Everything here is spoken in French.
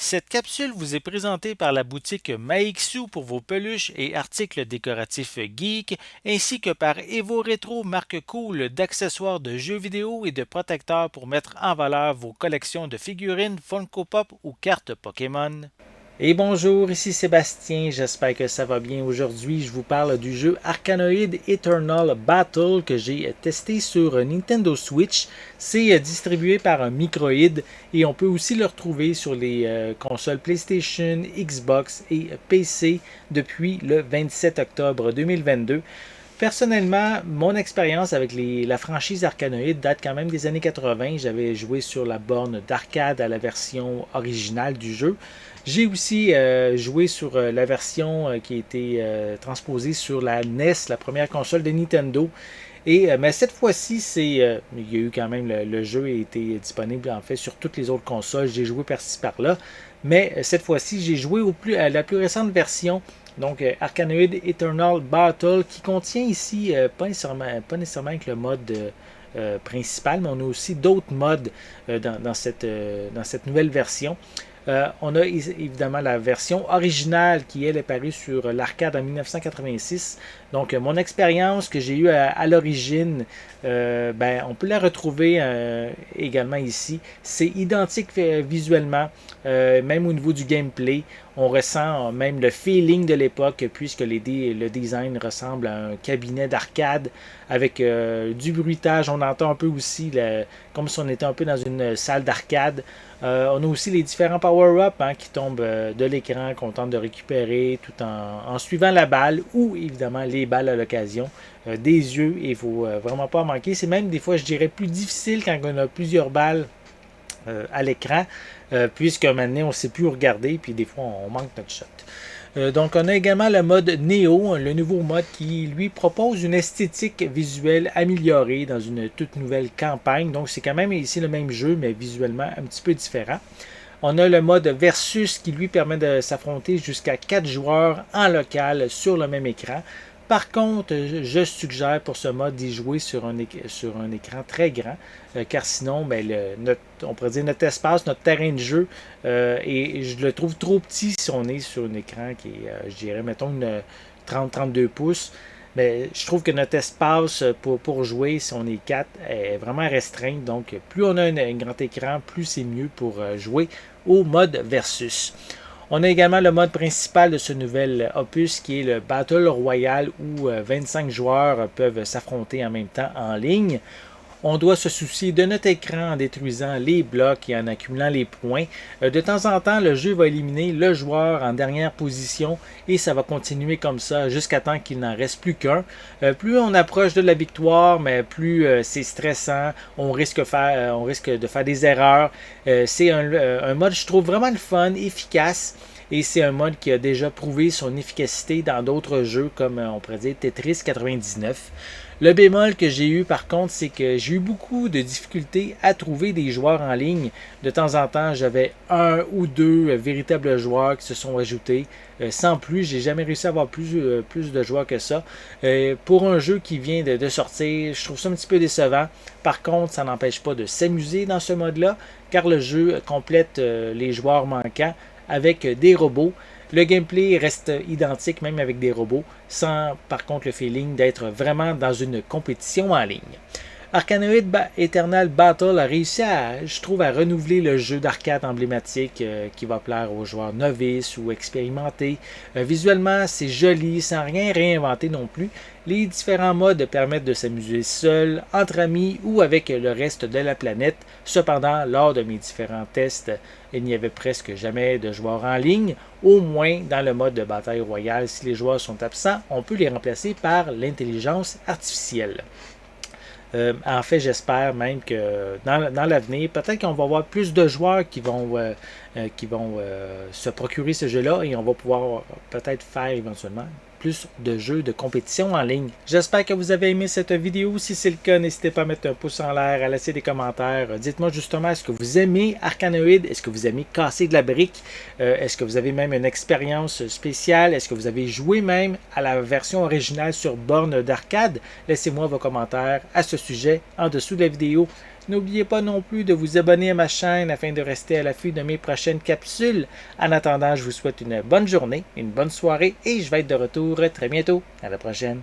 Cette capsule vous est présentée par la boutique Maixu pour vos peluches et articles décoratifs geek, ainsi que par Evo Retro, marque cool d'accessoires de jeux vidéo et de protecteurs pour mettre en valeur vos collections de figurines Funko Pop ou cartes Pokémon. Et bonjour, ici Sébastien, j'espère que ça va bien. Aujourd'hui, je vous parle du jeu Arkanoid Eternal Battle que j'ai testé sur Nintendo Switch. C'est distribué par Microïd et on peut aussi le retrouver sur les consoles PlayStation, Xbox et PC depuis le 27 octobre 2022. Personnellement, mon expérience avec la franchise Arkanoid date quand même des années 80. J'avais joué sur la borne d'arcade à la version originale du jeu. J'ai aussi joué sur la version qui a été transposée sur la NES, la première console de Nintendo. Mais cette fois-ci, il y a eu quand même le jeu a été disponible en fait sur toutes les autres consoles. J'ai joué par-ci par-là. Mais cette fois-ci, j'ai joué à la plus récente version. Donc, Arkanoid Eternal Battle, qui contient ici, pas nécessairement avec le mode principal, mais on a aussi d'autres modes dans cette nouvelle version. On a évidemment la version originale qui, elle, est parue sur l'arcade en 1986. Donc, mon expérience que j'ai eue à l'origine, on peut la retrouver également ici. C'est identique visuellement, même au niveau du gameplay. On ressent même le feeling de l'époque puisque le design ressemble à un cabinet d'arcade avec du bruitage. On entend un peu aussi comme si on était un peu dans une salle d'arcade. On a aussi les différents power-ups qui tombent de l'écran qu'on tente de récupérer tout en suivant la balle ou évidemment les balles à l'occasion des yeux. Il ne faut vraiment pas en manquer. C'est même des fois, je dirais, plus difficile quand on a plusieurs balles à l'écran, puisque maintenant on ne sait plus où regarder, puis des fois on manque notre shot. Donc on a également le mode Neo, le nouveau mode qui lui propose une esthétique visuelle améliorée dans une toute nouvelle campagne. Donc c'est quand même ici le même jeu, mais visuellement un petit peu différent. On a le mode Versus qui lui permet de s'affronter jusqu'à 4 joueurs en local sur le même écran. Par contre, je suggère pour ce mode d'y jouer sur un écran très grand, car sinon, on pourrait dire notre espace, notre terrain de jeu, et je le trouve trop petit si on est sur un écran qui est, je dirais, mettons, une 30-32 pouces. Mais je trouve que notre espace pour jouer, si on est 4, est vraiment restreint. Donc, plus on a un grand écran, plus c'est mieux pour jouer au mode Versus. On a également le mode principal de ce nouvel opus qui est le Battle Royale où 25 joueurs peuvent s'affronter en même temps en ligne. On doit se soucier de notre écran en détruisant les blocs et en accumulant les points. De temps en temps, le jeu va éliminer le joueur en dernière position et ça va continuer comme ça jusqu'à temps qu'il n'en reste plus qu'un. Plus on approche de la victoire, mais plus c'est stressant. On risque de faire des erreurs. C'est un mode, je trouve, vraiment le fun, efficace. Et c'est un mode qui a déjà prouvé son efficacité dans d'autres jeux comme on pourrait dire Tetris 99. Le bémol que j'ai eu par contre, c'est que j'ai eu beaucoup de difficultés à trouver des joueurs en ligne. De temps en temps, j'avais un ou deux véritables joueurs qui se sont ajoutés. Sans plus, j'ai jamais réussi à avoir plus de joueurs que ça. Pour un jeu qui vient de sortir, je trouve ça un petit peu décevant. Par contre, ça n'empêche pas de s'amuser dans ce mode-là, car le jeu complète les joueurs manquants avec des robots. Le gameplay reste identique même avec des robots, sans par contre le feeling d'être vraiment dans une compétition en ligne. Arkanoid Eternal Battle a réussi je trouve, à renouveler le jeu d'arcade emblématique qui va plaire aux joueurs novices ou expérimentés. Visuellement, c'est joli, sans rien réinventer non plus. Les différents modes permettent de s'amuser seul, entre amis ou avec le reste de la planète. Cependant, lors de mes différents tests, il n'y avait presque jamais de joueurs en ligne. Au moins, dans le mode de bataille royale, si les joueurs sont absents, on peut les remplacer par l'intelligence artificielle. En fait, j'espère même que dans l'avenir, peut-être qu'on va avoir plus de joueurs qui vont se procurer ce jeu-là et on va pouvoir peut-être faire éventuellement plus de jeux de compétition en ligne. J'espère que vous avez aimé cette vidéo. Si c'est le cas, n'hésitez pas à mettre un pouce en l'air, à laisser des commentaires. Dites-moi justement, est-ce que vous aimez Arkanoid? Est-ce que vous aimez casser de la brique? Est-ce que vous avez même une expérience spéciale? Est-ce que vous avez joué même à la version originale sur borne d'arcade? Laissez-moi vos commentaires à ce sujet en dessous de la vidéo. N'oubliez pas non plus de vous abonner à ma chaîne afin de rester à l'affût de mes prochaines capsules. En attendant, je vous souhaite une bonne journée, une bonne soirée et je vais être de retour très bientôt. À la prochaine.